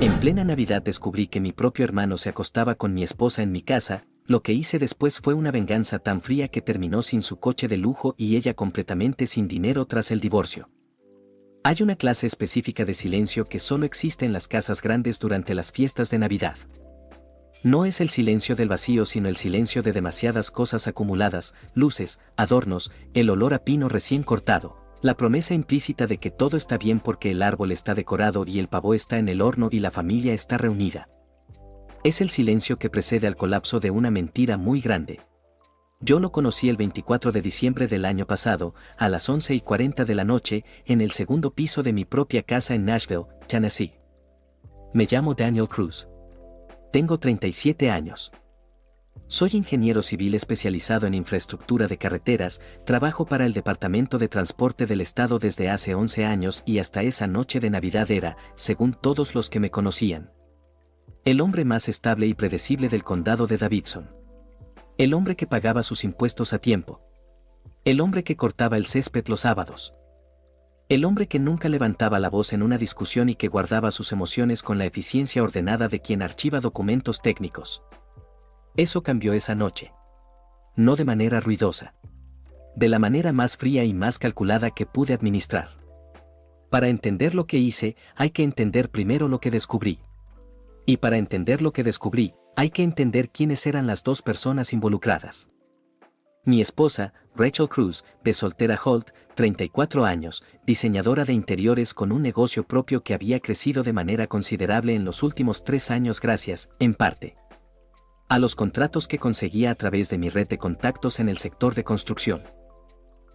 En plena Navidad descubrí que mi propio hermano se acostaba con mi esposa en mi casa. Lo que hice después fue una venganza tan fría que terminó sin su coche de lujo y ella completamente sin dinero tras el divorcio. Hay una clase específica de silencio que solo existe en las casas grandes durante las fiestas de Navidad. No es el silencio del vacío, sino el silencio de demasiadas cosas acumuladas, luces, adornos, el olor a pino recién cortado, la promesa implícita de que todo está bien porque el árbol está decorado y el pavo está en el horno y la familia está reunida. Es el silencio que precede al colapso de una mentira muy grande. Yo lo conocí el 24 de diciembre del año pasado, a las 11:40 de la noche, en el segundo piso de mi propia casa en Nashville, Tennessee. Me llamo Daniel Cruz. Tengo 37 años. Soy ingeniero civil especializado en infraestructura de carreteras, trabajo para el Departamento de Transporte del Estado desde hace 11 años y hasta esa noche de Navidad era, según todos los que me conocían, el hombre más estable y predecible del condado de Davidson. El hombre que pagaba sus impuestos a tiempo. El hombre que cortaba el césped los sábados. El hombre que nunca levantaba la voz en una discusión y que guardaba sus emociones con la eficiencia ordenada de quien archiva documentos técnicos. Eso cambió esa noche. No de manera ruidosa. De la manera más fría y más calculada que pude administrar. Para entender lo que hice, hay que entender primero lo que descubrí. Y para entender lo que descubrí, hay que entender quiénes eran las dos personas involucradas. Mi esposa, Rachel Cruz, de soltera Holt, 34 años, diseñadora de interiores con un negocio propio que había crecido de manera considerable en los últimos 3 años gracias, en parte, a los contratos que conseguía a través de mi red de contactos en el sector de construcción.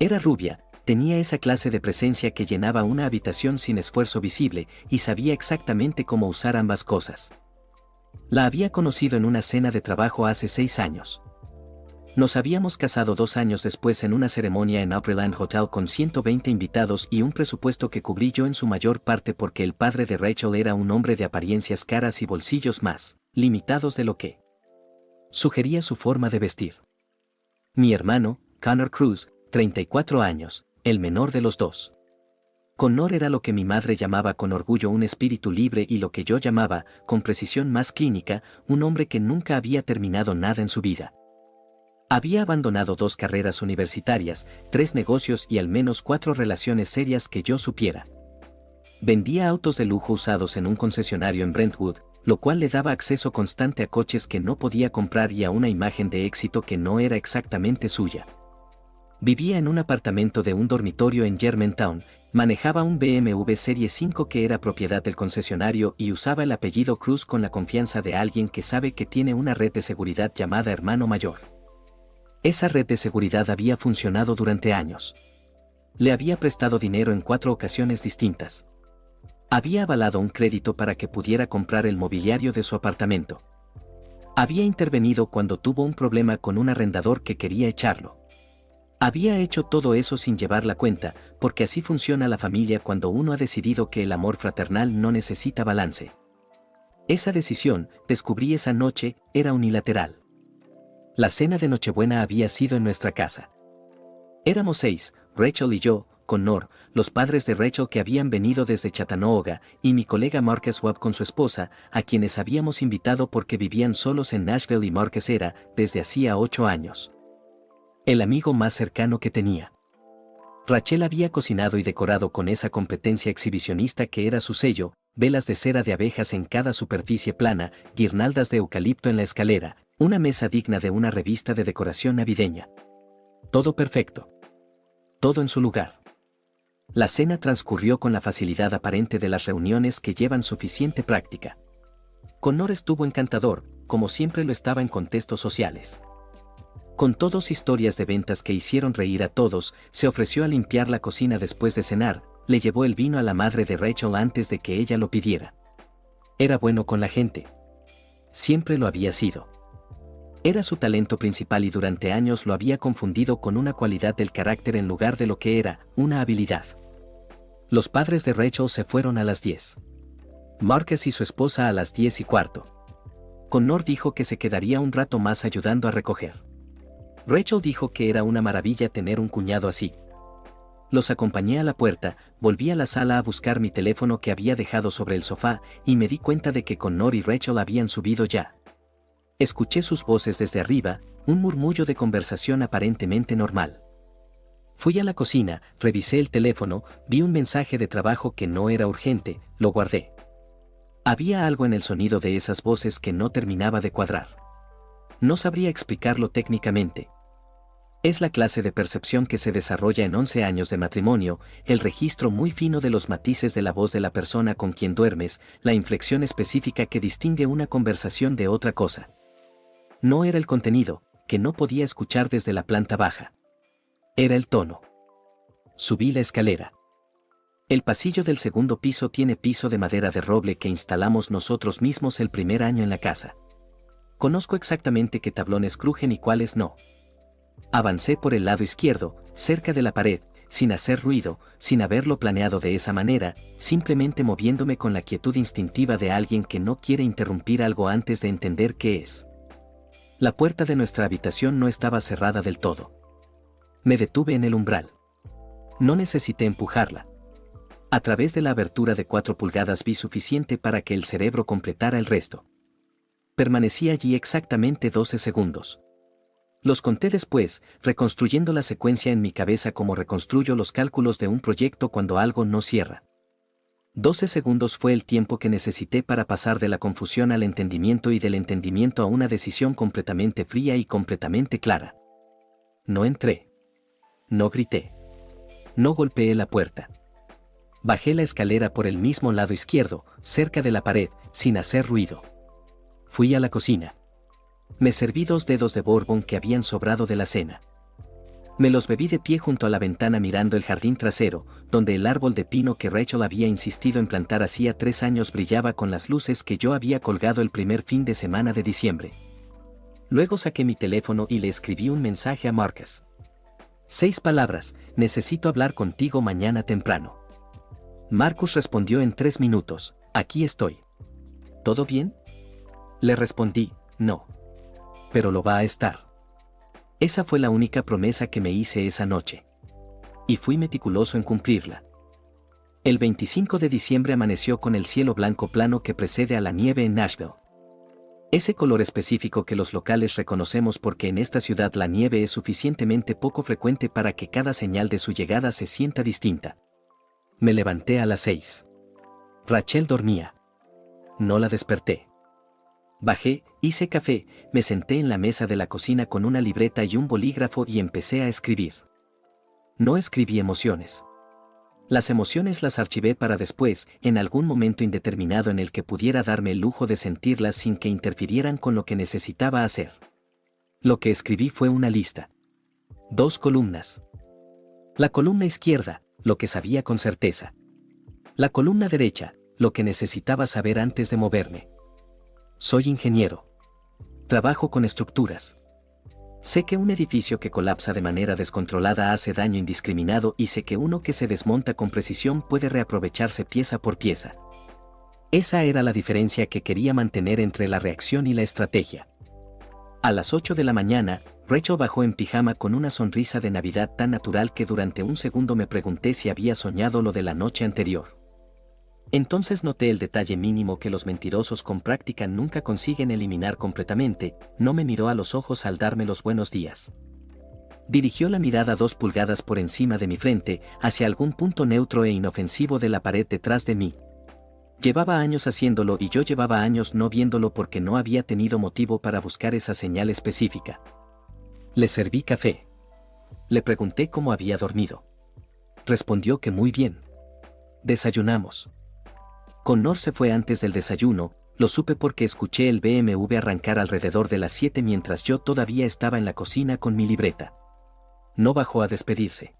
Era rubia, tenía esa clase de presencia que llenaba una habitación sin esfuerzo visible y sabía exactamente cómo usar ambas cosas. La había conocido en una cena de trabajo hace 6 años. Nos habíamos casado 2 años después en una ceremonia en Opryland Hotel con 120 invitados y un presupuesto que cubrí yo en su mayor parte porque el padre de Rachel era un hombre de apariencias caras y bolsillos más limitados de lo que sugería su forma de vestir. Mi hermano, Connor Cruz, 34 años, el menor de los dos. Connor era lo que mi madre llamaba con orgullo un espíritu libre y lo que yo llamaba, con precisión más clínica, un hombre que nunca había terminado nada en su vida. Había abandonado 2 carreras universitarias, 3 negocios y al menos 4 relaciones serias que yo supiera. Vendía autos de lujo usados en un concesionario en Brentwood, lo cual le daba acceso constante a coches que no podía comprar y a una imagen de éxito que no era exactamente suya. Vivía en un apartamento de un dormitorio en Germantown, manejaba un BMW Serie 5 que era propiedad del concesionario y usaba el apellido Cruz con la confianza de alguien que sabe que tiene una red de seguridad llamada Hermano Mayor. Esa red de seguridad había funcionado durante años. Le había prestado dinero en 4 ocasiones distintas. Había avalado un crédito para que pudiera comprar el mobiliario de su apartamento. Había intervenido cuando tuvo un problema con un arrendador que quería echarlo. Había hecho todo eso sin llevar la cuenta, porque así funciona la familia cuando uno ha decidido que el amor fraternal no necesita balance. Esa decisión, descubrí esa noche, era unilateral. La cena de Nochebuena había sido en nuestra casa. Éramos 6, Rachel y yo, Connor, los padres de Rachel que habían venido desde Chattanooga, y mi colega Marcus Webb con su esposa, a quienes habíamos invitado porque vivían solos en Nashville y Marcus era, desde hacía 8 años, el amigo más cercano que tenía. Rachel había cocinado y decorado con esa competencia exhibicionista que era su sello, velas de cera de abejas en cada superficie plana, guirnaldas de eucalipto en la escalera, una mesa digna de una revista de decoración navideña. Todo perfecto. Todo en su lugar. La cena transcurrió con la facilidad aparente de las reuniones que llevan suficiente práctica. Connor estuvo encantador, como siempre lo estaba en contextos sociales. Contó 2 historias de ventas que hicieron reír a todos, se ofreció a limpiar la cocina después de cenar, le llevó el vino a la madre de Rachel antes de que ella lo pidiera. Era bueno con la gente. Siempre lo había sido. Era su talento principal y durante años lo había confundido con una cualidad del carácter en lugar de lo que era, una habilidad. Los padres de Rachel se fueron a las 10. Marcus y su esposa a las 10:15. Connor dijo que se quedaría un rato más ayudando a recoger. Rachel dijo que era una maravilla tener un cuñado así. Los acompañé a la puerta, volví a la sala a buscar mi teléfono que había dejado sobre el sofá y me di cuenta de que Connor y Rachel habían subido ya. Escuché sus voces desde arriba, un murmullo de conversación aparentemente normal. Fui a la cocina, revisé el teléfono, vi un mensaje de trabajo que no era urgente, lo guardé. Había algo en el sonido de esas voces que no terminaba de cuadrar. No sabría explicarlo técnicamente. Es la clase de percepción que se desarrolla en 11 años de matrimonio, el registro muy fino de los matices de la voz de la persona con quien duermes, la inflexión específica que distingue una conversación de otra cosa. No era el contenido, que no podía escuchar desde la planta baja. Era el tono. Subí la escalera. El pasillo del segundo piso tiene piso de madera de roble que instalamos nosotros mismos el primer año en la casa. Conozco exactamente qué tablones crujen y cuáles no. Avancé por el lado izquierdo, cerca de la pared, sin hacer ruido, sin haberlo planeado de esa manera, simplemente moviéndome con la quietud instintiva de alguien que no quiere interrumpir algo antes de entender qué es. La puerta de nuestra habitación no estaba cerrada del todo. Me detuve en el umbral. No necesité empujarla. A través de la abertura de 4 pulgadas vi suficiente para que el cerebro completara el resto. Permanecí allí exactamente 12 segundos. Los conté después, reconstruyendo la secuencia en mi cabeza como reconstruyo los cálculos de un proyecto cuando algo no cierra. 12 segundos fue el tiempo que necesité para pasar de la confusión al entendimiento y del entendimiento a una decisión completamente fría y completamente clara. No entré. No grité. No golpeé la puerta. Bajé la escalera por el mismo lado izquierdo, cerca de la pared, sin hacer ruido. Fui a la cocina. Me serví 2 dedos de bourbon que habían sobrado de la cena. Me los bebí de pie junto a la ventana mirando el jardín trasero, donde el árbol de pino que Rachel había insistido en plantar hacía 3 años brillaba con las luces que yo había colgado el primer fin de semana de diciembre. Luego saqué mi teléfono y le escribí un mensaje a Marcus. 6 palabras, necesito hablar contigo mañana temprano. Marcus respondió en 3 minutos, aquí estoy. ¿Todo bien? Le respondí, no. Pero lo va a estar. Esa fue la única promesa que me hice esa noche. Y fui meticuloso en cumplirla. El 25 de diciembre amaneció con el cielo blanco plano que precede a la nieve en Nashville. Ese color específico que los locales reconocemos porque en esta ciudad la nieve es suficientemente poco frecuente para que cada señal de su llegada se sienta distinta. Me levanté a las 6. Rachel dormía. No la desperté. Bajé, hice café, me senté en la mesa de la cocina con una libreta y un bolígrafo y empecé a escribir. No escribí emociones. Las emociones las archivé para después, en algún momento indeterminado en el que pudiera darme el lujo de sentirlas sin que interfirieran con lo que necesitaba hacer. Lo que escribí fue una lista. 2 columnas. La columna izquierda, lo que sabía con certeza. La columna derecha, lo que necesitaba saber antes de moverme. Soy ingeniero. Trabajo con estructuras. Sé que un edificio que colapsa de manera descontrolada hace daño indiscriminado y sé que uno que se desmonta con precisión puede reaprovecharse pieza por pieza. Esa era la diferencia que quería mantener entre la reacción y la estrategia. A las 8 de la mañana, Rachel bajó en pijama con una sonrisa de Navidad tan natural que durante un segundo me pregunté si había soñado lo de la noche anterior. Entonces noté el detalle mínimo que los mentirosos con práctica nunca consiguen eliminar completamente, no me miró a los ojos al darme los buenos días. Dirigió la mirada 2 pulgadas por encima de mi frente, hacia algún punto neutro e inofensivo de la pared detrás de mí. Llevaba años haciéndolo y yo llevaba años no viéndolo porque no había tenido motivo para buscar esa señal específica. Le serví café. Le pregunté cómo había dormido. Respondió que muy bien. Desayunamos. Connor se fue antes del desayuno, lo supe porque escuché el BMW arrancar alrededor de las 7 mientras yo todavía estaba en la cocina con mi libreta. No bajó a despedirse.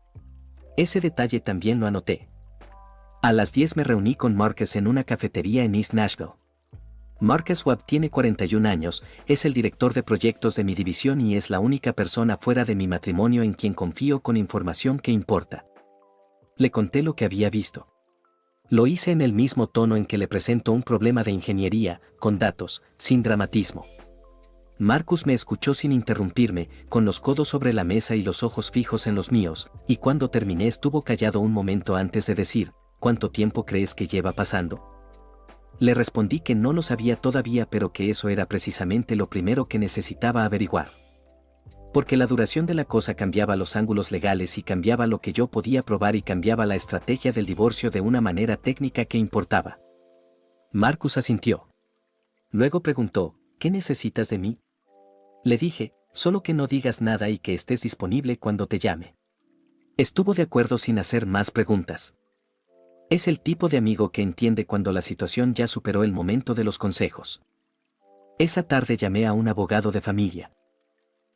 Ese detalle también lo anoté. A las 10 me reuní con Marcus en una cafetería en East Nashville. Marcus Webb tiene 41 años, es el director de proyectos de mi división y es la única persona fuera de mi matrimonio en quien confío con información que importa. Le conté lo que había visto. Lo hice en el mismo tono en que le presento un problema de ingeniería, con datos, sin dramatismo. Marcus me escuchó sin interrumpirme, con los codos sobre la mesa y los ojos fijos en los míos, y cuando terminé estuvo callado un momento antes de decir, ¿cuánto tiempo crees que lleva pasando? Le respondí que no lo sabía todavía, pero que eso era precisamente lo primero que necesitaba averiguar. Porque la duración de la cosa cambiaba los ángulos legales y cambiaba lo que yo podía probar y cambiaba la estrategia del divorcio de una manera técnica que importaba. Marcus asintió. Luego preguntó, ¿qué necesitas de mí? Le dije, solo que no digas nada y que estés disponible cuando te llame. Estuvo de acuerdo sin hacer más preguntas. Es el tipo de amigo que entiende cuando la situación ya superó el momento de los consejos. Esa tarde llamé a un abogado de familia.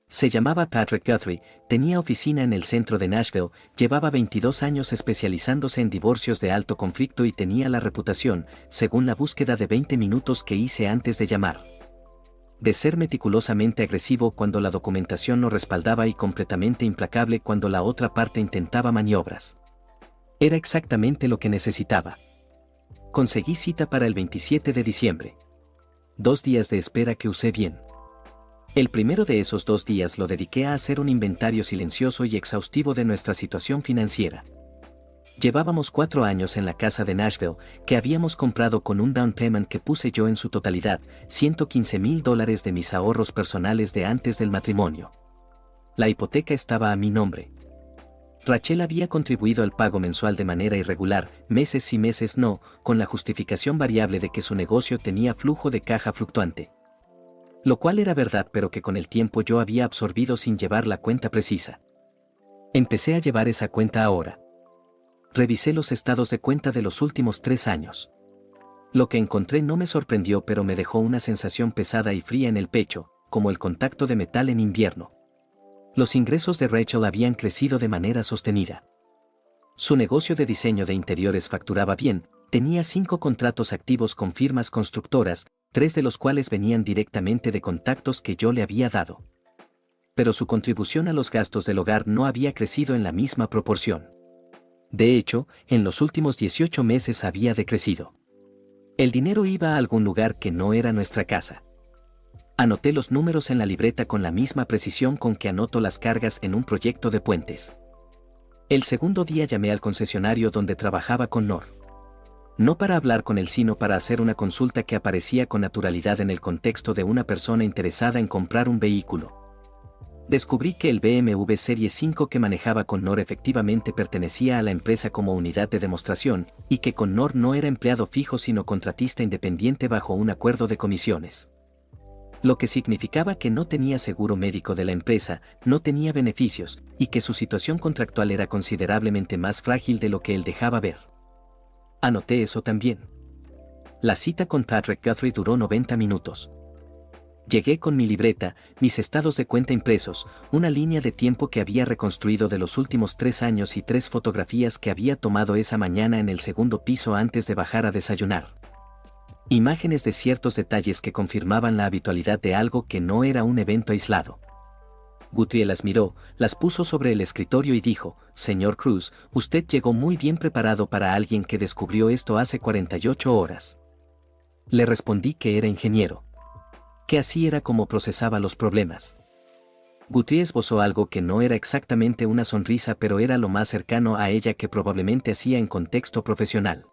Se llamaba Patrick Guthrie, tenía oficina en el centro de Nashville, llevaba 22 años especializándose en divorcios de alto conflicto y tenía la reputación, según la búsqueda de 20 minutos que hice antes de llamar, de ser meticulosamente agresivo cuando la documentación no respaldaba y completamente implacable cuando la otra parte intentaba maniobras. Era exactamente lo que necesitaba. Conseguí cita para el 27 de diciembre. 2 días de espera que usé bien. El primero de esos 2 días lo dediqué a hacer un inventario silencioso y exhaustivo de nuestra situación financiera. Llevábamos 4 años en la casa de Nashville, que habíamos comprado con un down payment que puse yo en su totalidad, $115,000 de mis ahorros personales de antes del matrimonio. La hipoteca estaba a mi nombre. Rachel había contribuido al pago mensual de manera irregular, meses sí meses no, con la justificación variable de que su negocio tenía flujo de caja fluctuante. Lo cual era verdad, pero que con el tiempo yo había absorbido sin llevar la cuenta precisa. Empecé a llevar esa cuenta ahora. Revisé los estados de cuenta de los últimos 3 años. Lo que encontré no me sorprendió, pero me dejó una sensación pesada y fría en el pecho, como el contacto de metal en invierno. Los ingresos de Rachel habían crecido de manera sostenida. Su negocio de diseño de interiores facturaba bien, tenía 5 contratos activos con firmas constructoras, 3 de los cuales venían directamente de contactos que yo le había dado. Pero su contribución a los gastos del hogar no había crecido en la misma proporción. De hecho, en los últimos 18 meses había decrecido. El dinero iba a algún lugar que no era nuestra casa. Anoté los números en la libreta con la misma precisión con que anoto las cargas en un proyecto de puentes. El segundo día llamé al concesionario donde trabajaba con Nor. No para hablar con él, sino para hacer una consulta que aparecía con naturalidad en el contexto de una persona interesada en comprar un vehículo. Descubrí que el BMW Serie 5 que manejaba Connor efectivamente pertenecía a la empresa como unidad de demostración, y que Connor no era empleado fijo sino contratista independiente bajo un acuerdo de comisiones. Lo que significaba que no tenía seguro médico de la empresa, no tenía beneficios, y que su situación contractual era considerablemente más frágil de lo que él dejaba ver. Anoté eso también. La cita con Patrick Guthrie duró 90 minutos. Llegué con mi libreta, mis estados de cuenta impresos, una línea de tiempo que había reconstruido de los últimos 3 años y 3 fotografías que había tomado esa mañana en el segundo piso antes de bajar a desayunar. Imágenes de ciertos detalles que confirmaban la habitualidad de algo que no era un evento aislado. Guthrie las miró, las puso sobre el escritorio y dijo, «Señor Cruz, usted llegó muy bien preparado para alguien que descubrió esto hace 48 horas». Le respondí que era ingeniero. Que así era como procesaba los problemas. Guthrie esbozó algo que no era exactamente una sonrisa, pero era lo más cercano a ella que probablemente hacía en contexto profesional.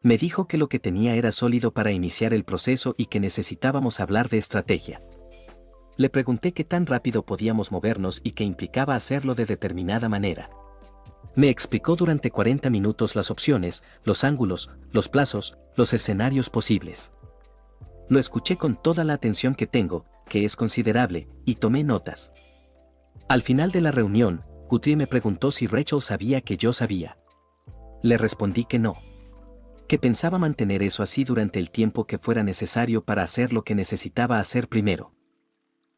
Me dijo que lo que tenía era sólido para iniciar el proceso y que necesitábamos hablar de estrategia. Le pregunté qué tan rápido podíamos movernos y qué implicaba hacerlo de determinada manera. Me explicó durante 40 minutos las opciones, los ángulos, los plazos, los escenarios posibles. Lo escuché con toda la atención que tengo, que es considerable, y tomé notas. Al final de la reunión, Guthrie me preguntó si Rachel sabía que yo sabía. Le respondí que no. Que pensaba mantener eso así durante el tiempo que fuera necesario para hacer lo que necesitaba hacer primero.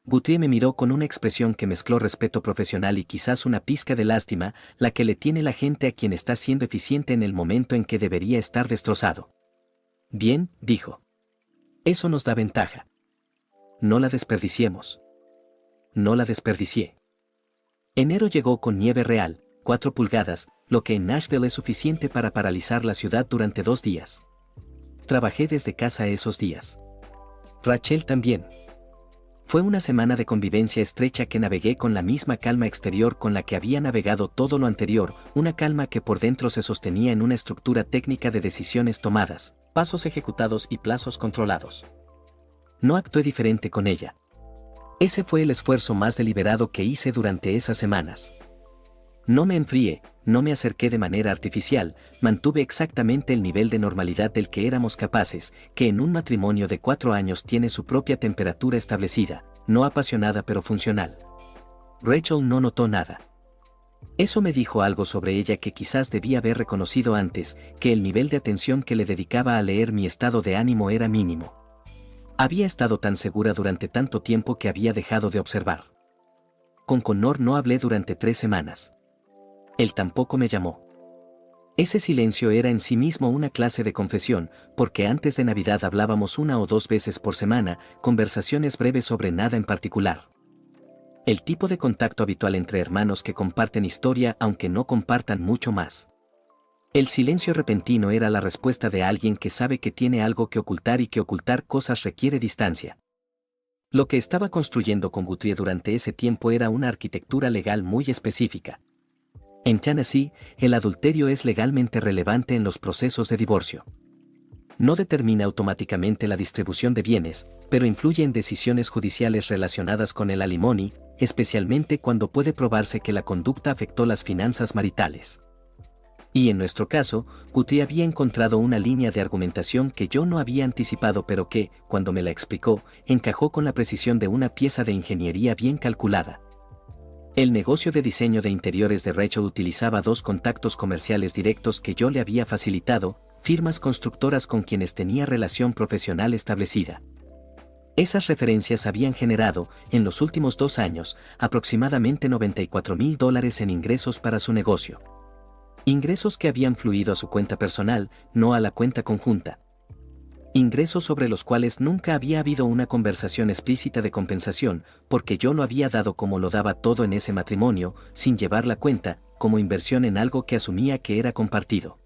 Guthrie me miró con una expresión que mezcló respeto profesional y quizás una pizca de lástima, la que le tiene la gente a quien está siendo eficiente en el momento en que debería estar destrozado. Bien, dijo. Eso nos da ventaja. No la desperdiciemos. No la desperdicié. Enero llegó con nieve real, 4 pulgadas, lo que en Nashville es suficiente para paralizar la ciudad durante 2 días. Trabajé desde casa esos días. Rachel también. Fue una semana de convivencia estrecha que navegué con la misma calma exterior con la que había navegado todo lo anterior, una calma que por dentro se sostenía en una estructura técnica de decisiones tomadas, pasos ejecutados y plazos controlados. No actué diferente con ella. Ese fue el esfuerzo más deliberado que hice durante esas semanas. No me enfrié, no me acerqué de manera artificial, mantuve exactamente el nivel de normalidad del que éramos capaces, que en un matrimonio de 4 años tiene su propia temperatura establecida, no apasionada pero funcional. Rachel no notó nada. Eso me dijo algo sobre ella que quizás debía haber reconocido antes, que el nivel de atención que le dedicaba a leer mi estado de ánimo era mínimo. Había estado tan segura durante tanto tiempo que había dejado de observar. Con Connor no hablé durante 3 semanas. Él tampoco me llamó. Ese silencio era en sí mismo una clase de confesión, porque antes de Navidad hablábamos 1 o 2 veces por semana, conversaciones breves sobre nada en particular. El tipo de contacto habitual entre hermanos que comparten historia aunque no compartan mucho más. El silencio repentino era la respuesta de alguien que sabe que tiene algo que ocultar y que ocultar cosas requiere distancia. Lo que estaba construyendo con Guthrie durante ese tiempo era una arquitectura legal muy específica. En Tennessee, el adulterio es legalmente relevante en los procesos de divorcio. No determina automáticamente la distribución de bienes, pero influye en decisiones judiciales relacionadas con el alimony, especialmente cuando puede probarse que la conducta afectó las finanzas maritales. Y en nuestro caso, Guthrie había encontrado una línea de argumentación que yo no había anticipado pero que, cuando me la explicó, encajó con la precisión de una pieza de ingeniería bien calculada. El negocio de diseño de interiores de Rachel utilizaba 2 contactos comerciales directos que yo le había facilitado, firmas constructoras con quienes tenía relación profesional establecida. Esas referencias habían generado, en los últimos 2 años, aproximadamente $94,000 en ingresos para su negocio. Ingresos que habían fluido a su cuenta personal, no a la cuenta conjunta. Ingresos sobre los cuales nunca había habido una conversación explícita de compensación, porque yo lo había dado como lo daba todo en ese matrimonio, sin llevar la cuenta, como inversión en algo que asumía que era compartido.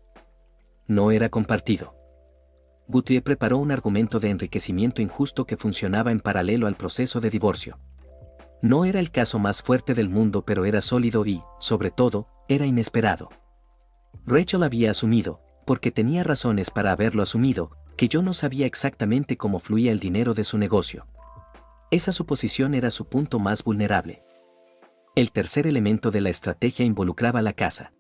No era compartido. Guthrie preparó un argumento de enriquecimiento injusto que funcionaba en paralelo al proceso de divorcio. No era el caso más fuerte del mundo, pero era sólido y, sobre todo, era inesperado. Rachel había asumido, porque tenía razones para haberlo asumido, que yo no sabía exactamente cómo fluía el dinero de su negocio. Esa suposición era su punto más vulnerable. El tercer elemento de la estrategia involucraba la casa.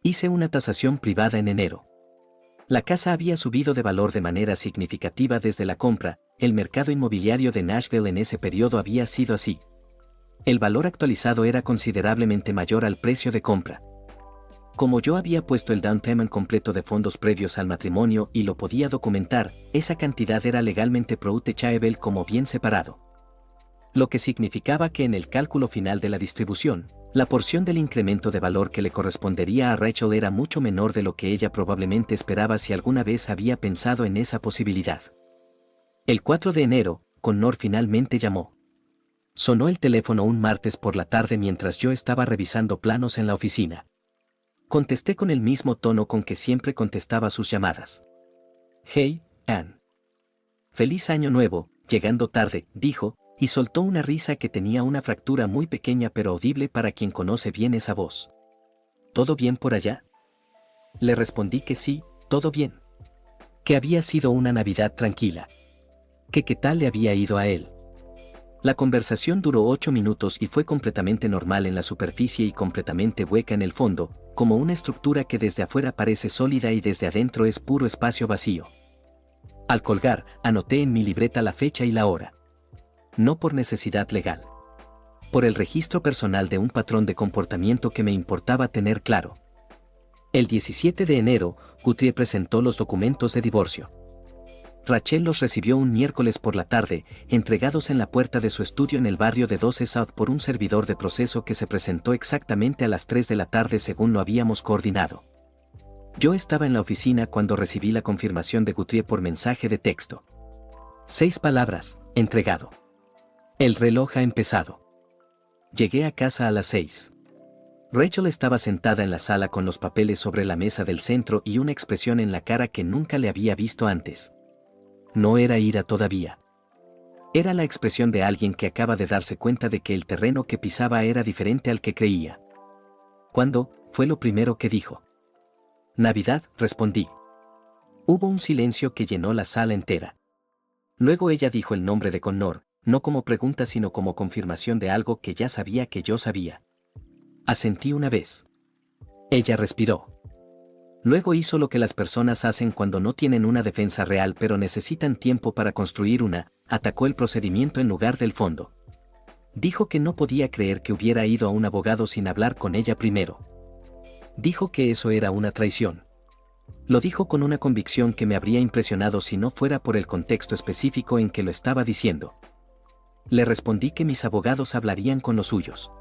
Hice una tasación privada en enero. La casa había subido de valor de manera significativa desde la compra, el mercado inmobiliario de Nashville en ese periodo había sido así. El valor actualizado era considerablemente mayor al precio de compra. Como yo había puesto el down payment completo de fondos previos al matrimonio y lo podía documentar, esa cantidad era legalmente protechable como bien separado. Lo que significaba que en el cálculo final de la distribución, la porción del incremento de valor que le correspondería a Rachel era mucho menor de lo que ella probablemente esperaba si alguna vez había pensado en esa posibilidad. El 4 de enero, Connor finalmente llamó. Sonó el teléfono un martes por la tarde mientras yo estaba revisando planos en la oficina. Contesté con el mismo tono con que siempre contestaba sus llamadas. «Hey, Ann. Feliz año nuevo», llegando tarde, dijo, y soltó una risa que tenía una fractura muy pequeña pero audible para quien conoce bien esa voz. «¿Todo bien por allá?» Le respondí que sí, todo bien. Que había sido una Navidad tranquila. Que qué tal le había ido a él. La conversación duró 8 minutos y fue completamente normal en la superficie y completamente hueca en el fondo, como una estructura que desde afuera parece sólida y desde adentro es puro espacio vacío. Al colgar, anoté en mi libreta la fecha y la hora. No por necesidad legal. Por el registro personal de un patrón de comportamiento que me importaba tener claro. El 17 de enero, Guthrie presentó los documentos de divorcio. Rachel los recibió un miércoles por la tarde, entregados en la puerta de su estudio en el barrio de 12 South por un servidor de proceso que se presentó exactamente a las 3 de la tarde según lo habíamos coordinado. Yo estaba en la oficina cuando recibí la confirmación de Guthrie por mensaje de texto. 6 palabras, entregado. El reloj ha empezado. Llegué a casa a las 6. Rachel estaba sentada en la sala con los papeles sobre la mesa del centro y una expresión en la cara que nunca le había visto antes. No era ira todavía. Era la expresión de alguien que acaba de darse cuenta de que el terreno que pisaba era diferente al que creía. ¿Cuándo? Fue lo primero que dijo. Navidad, respondí. Hubo un silencio que llenó la sala entera. Luego ella dijo el nombre de Connor, no como pregunta sino como confirmación de algo que ya sabía que yo sabía. Asentí una vez. Ella respiró. Luego hizo lo que las personas hacen cuando no tienen una defensa real pero necesitan tiempo para construir una, atacó el procedimiento en lugar del fondo. Dijo que no podía creer que hubiera ido a un abogado sin hablar con ella primero. Dijo que eso era una traición. Lo dijo con una convicción que me habría impresionado si no fuera por el contexto específico en que lo estaba diciendo. Le respondí que mis abogados hablarían con los suyos.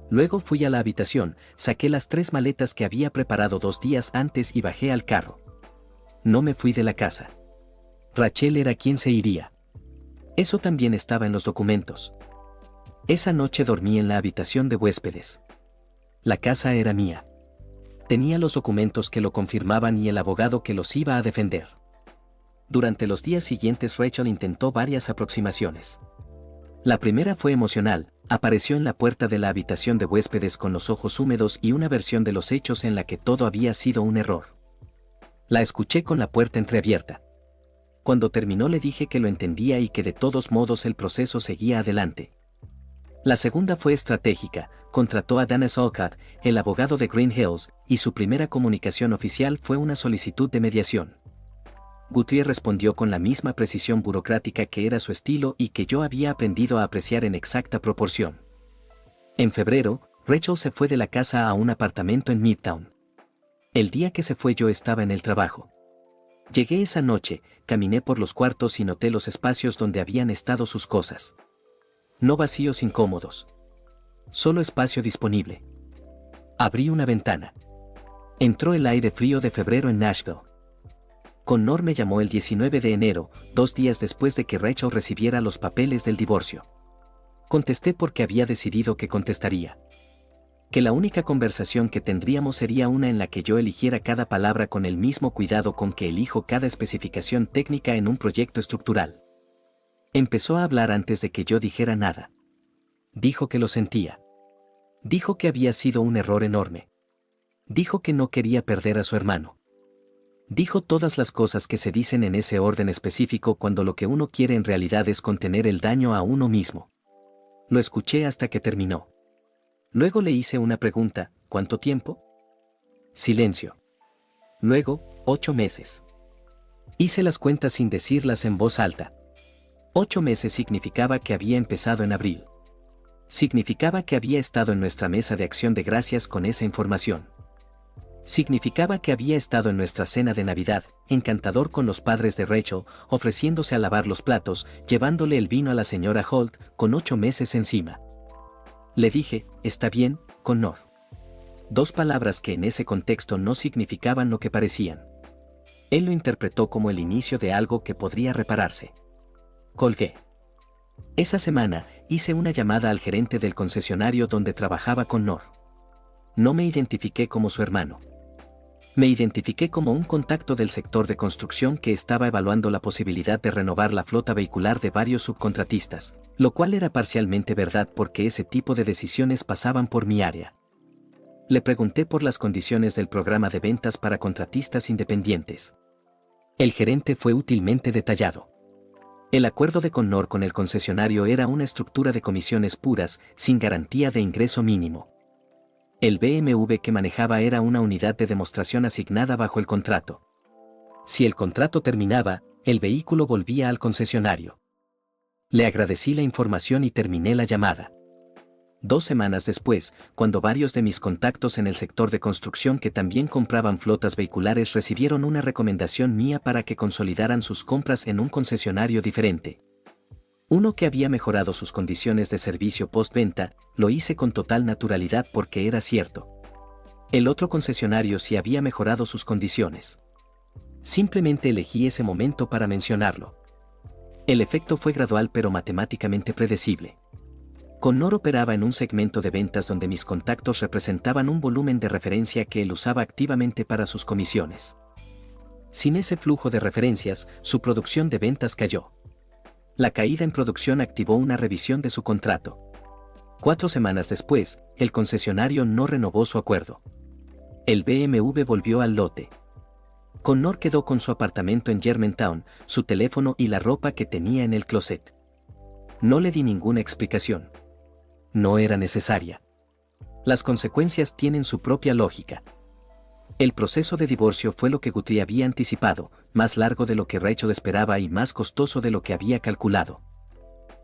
Luego fui a la habitación, saqué las 3 maletas que había preparado 2 días antes y bajé al carro. No me fui de la casa. Rachel era quien se iría. Eso también estaba en los documentos. Esa noche dormí en la habitación de huéspedes. La casa era mía. Tenía los documentos que lo confirmaban y el abogado que los iba a defender. Durante los días siguientes Rachel intentó varias aproximaciones. La primera fue emocional, apareció en la puerta de la habitación de huéspedes con los ojos húmedos y una versión de los hechos en la que todo había sido un error. La escuché con la puerta entreabierta. Cuando terminó le dije que lo entendía y que de todos modos el proceso seguía adelante. La segunda fue estratégica, contrató a Dennis Olcott, el abogado de Green Hills, y su primera comunicación oficial fue una solicitud de mediación. Guthrie respondió con la misma precisión burocrática que era su estilo y que yo había aprendido a apreciar en exacta proporción. En febrero, Rachel se fue de la casa a un apartamento en Midtown. El día que se fue yo estaba en el trabajo. Llegué esa noche, caminé por los cuartos y noté los espacios donde habían estado sus cosas. No vacíos incómodos. Solo espacio disponible. Abrí una ventana. Entró el aire frío de febrero en Nashville. Connor me llamó el 19 de enero, 2 días después de que Rachel recibiera los papeles del divorcio. Contesté porque había decidido que contestaría. Que la única conversación que tendríamos sería una en la que yo eligiera cada palabra con el mismo cuidado con que elijo cada especificación técnica en un proyecto estructural. Empezó a hablar antes de que yo dijera nada. Dijo que lo sentía. Dijo que había sido un error enorme. Dijo que no quería perder a su hermano. Dijo todas las cosas que se dicen en ese orden específico cuando lo que uno quiere en realidad es contener el daño a uno mismo. Lo escuché hasta que terminó. Luego le hice una pregunta, ¿cuánto tiempo? Silencio. Luego, 8 meses. Hice las cuentas sin decirlas en voz alta. 8 meses significaba que había empezado en abril. Significaba que había estado en nuestra mesa de acción de gracias con esa información. Significaba que había estado en nuestra cena de Navidad, encantador con los padres de Rachel, ofreciéndose a lavar los platos, llevándole el vino a la señora Holt, con 8 meses encima. Le dije, está bien, Connor. 2 palabras que en ese contexto no significaban lo que parecían. Él lo interpretó como el inicio de algo que podría repararse. Colgué. Esa semana, hice una llamada al gerente del concesionario donde trabajaba Connor. No me identifiqué como su hermano. Me identifiqué como un contacto del sector de construcción que estaba evaluando la posibilidad de renovar la flota vehicular de varios subcontratistas, lo cual era parcialmente verdad porque ese tipo de decisiones pasaban por mi área. Le pregunté por las condiciones del programa de ventas para contratistas independientes. El gerente fue útilmente detallado. El acuerdo de Connor con el concesionario era una estructura de comisiones puras, sin garantía de ingreso mínimo. El BMW que manejaba era una unidad de demostración asignada bajo el contrato. Si el contrato terminaba, el vehículo volvía al concesionario. Le agradecí la información y terminé la llamada. 2 semanas después, cuando varios de mis contactos en el sector de construcción que también compraban flotas vehiculares recibieron una recomendación mía para que consolidaran sus compras en un concesionario diferente. Uno que había mejorado sus condiciones de servicio postventa, lo hice con total naturalidad porque era cierto. El otro concesionario sí había mejorado sus condiciones. Simplemente elegí ese momento para mencionarlo. El efecto fue gradual pero matemáticamente predecible. Connor operaba en un segmento de ventas donde mis contactos representaban un volumen de referencia que él usaba activamente para sus comisiones. Sin ese flujo de referencias, su producción de ventas cayó. La caída en producción activó una revisión de su contrato. 4 semanas después, el concesionario no renovó su acuerdo. El BMW volvió al lote. Connor quedó con su apartamento en Germantown, su teléfono y la ropa que tenía en el closet. No le di ninguna explicación. No era necesaria. Las consecuencias tienen su propia lógica. El proceso de divorcio fue lo que Guthrie había anticipado, más largo de lo que Rachel esperaba y más costoso de lo que había calculado.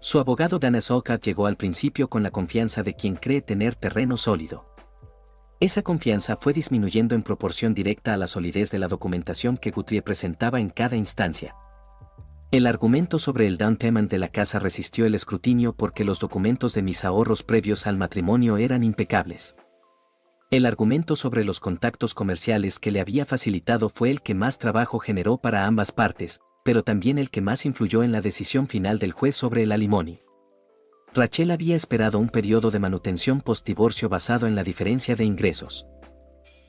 Su abogado Dana Solkat llegó al principio con la confianza de quien cree tener terreno sólido. Esa confianza fue disminuyendo en proporción directa a la solidez de la documentación que Guthrie presentaba en cada instancia. El argumento sobre el down payment de la casa resistió el escrutinio porque los documentos de mis ahorros previos al matrimonio eran impecables. El argumento sobre los contactos comerciales que le había facilitado fue el que más trabajo generó para ambas partes, pero también el que más influyó en la decisión final del juez sobre el alimony. Rachel había esperado un periodo de manutención post-divorcio basado en la diferencia de ingresos.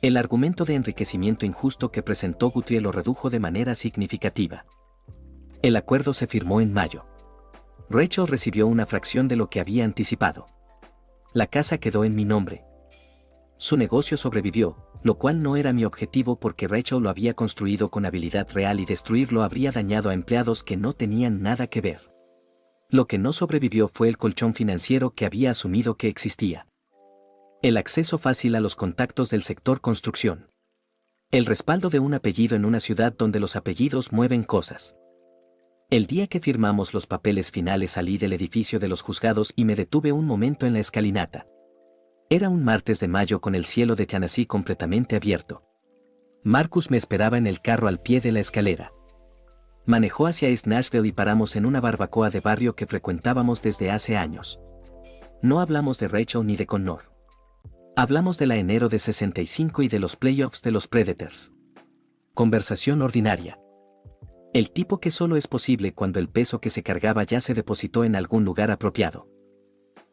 El argumento de enriquecimiento injusto que presentó Guthrie lo redujo de manera significativa. El acuerdo se firmó en mayo. Rachel recibió una fracción de lo que había anticipado. La casa quedó en mi nombre. Su negocio sobrevivió, lo cual no era mi objetivo porque Rachel lo había construido con habilidad real y destruirlo habría dañado a empleados que no tenían nada que ver. Lo que no sobrevivió fue el colchón financiero que había asumido que existía. El acceso fácil a los contactos del sector construcción. El respaldo de un apellido en una ciudad donde los apellidos mueven cosas. El día que firmamos los papeles finales salí del edificio de los juzgados y me detuve un momento en la escalinata. Era un martes de mayo con el cielo de Tennessee completamente abierto. Marcus me esperaba en el carro al pie de la escalera. Manejó hacia East Nashville y paramos en una barbacoa de barrio que frecuentábamos desde hace años. No hablamos de Rachel ni de Connor. Hablamos de la enero de 65 y de los playoffs de los Predators. Conversación ordinaria. El tipo que solo es posible cuando el peso que se cargaba ya se depositó en algún lugar apropiado.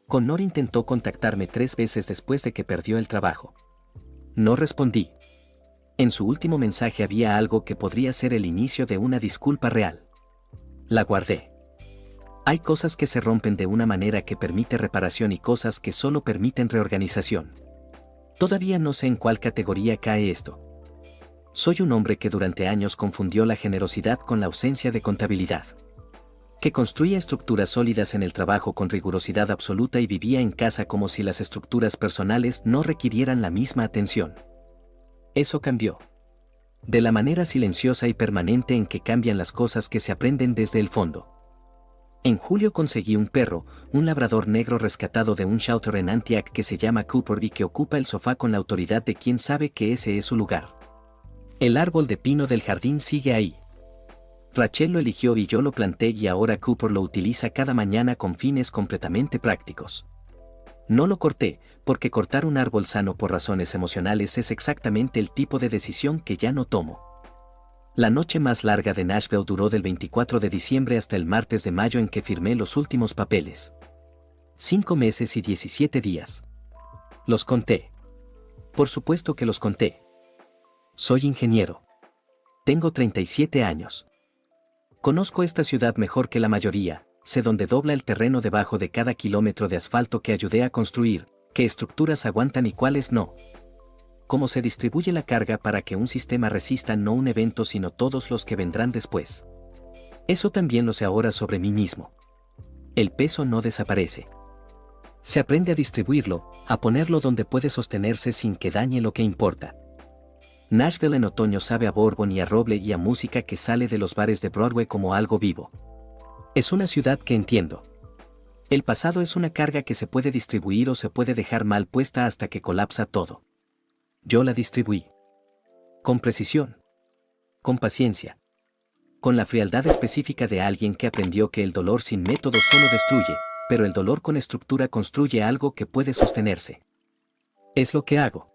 Connor intentó contactarme 3 veces después de que perdió el trabajo. No respondí. En su último mensaje había algo que podría ser el inicio de una disculpa real. La guardé. Hay cosas que se rompen de una manera que permite reparación y cosas que solo permiten reorganización. Todavía no sé en cuál categoría cae esto. Soy un hombre que durante años confundió la generosidad con la ausencia de contabilidad. Que construía estructuras sólidas en el trabajo con rigurosidad absoluta y vivía en casa como si las estructuras personales no requirieran la misma atención. Eso cambió. De la manera silenciosa y permanente en que cambian las cosas que se aprenden desde el fondo. En julio conseguí un perro, un labrador negro rescatado de un shelter en Antioch que se llama Cooper y que ocupa el sofá con la autoridad de quien sabe que ese es su lugar. El árbol de pino del jardín sigue ahí. Rachel lo eligió y yo lo planté y ahora Cooper lo utiliza cada mañana con fines completamente prácticos. No lo corté, porque cortar un árbol sano por razones emocionales es exactamente el tipo de decisión que ya no tomo. La noche más larga de Nashville duró del 24 de diciembre hasta el martes de mayo en que firmé los últimos papeles. 5 meses y 17 días. Los conté. Por supuesto que los conté. Soy ingeniero. Tengo 37 años. Conozco esta ciudad mejor que la mayoría, sé dónde dobla el terreno debajo de cada kilómetro de asfalto que ayudé a construir, qué estructuras aguantan y cuáles no. Cómo se distribuye la carga para que un sistema resista no un evento sino todos los que vendrán después. Eso también lo sé ahora sobre mí mismo. El peso no desaparece. Se aprende a distribuirlo, a ponerlo donde puede sostenerse sin que dañe lo que importa. Nashville en otoño sabe a bourbon y a roble y a música que sale de los bares de Broadway como algo vivo. Es una ciudad que entiendo. El pasado es una carga que se puede distribuir o se puede dejar mal puesta hasta que colapsa todo. Yo la distribuí. Con precisión. Con paciencia. Con la frialdad específica de alguien que aprendió que el dolor sin método solo destruye, pero el dolor con estructura construye algo que puede sostenerse. Es lo que hago.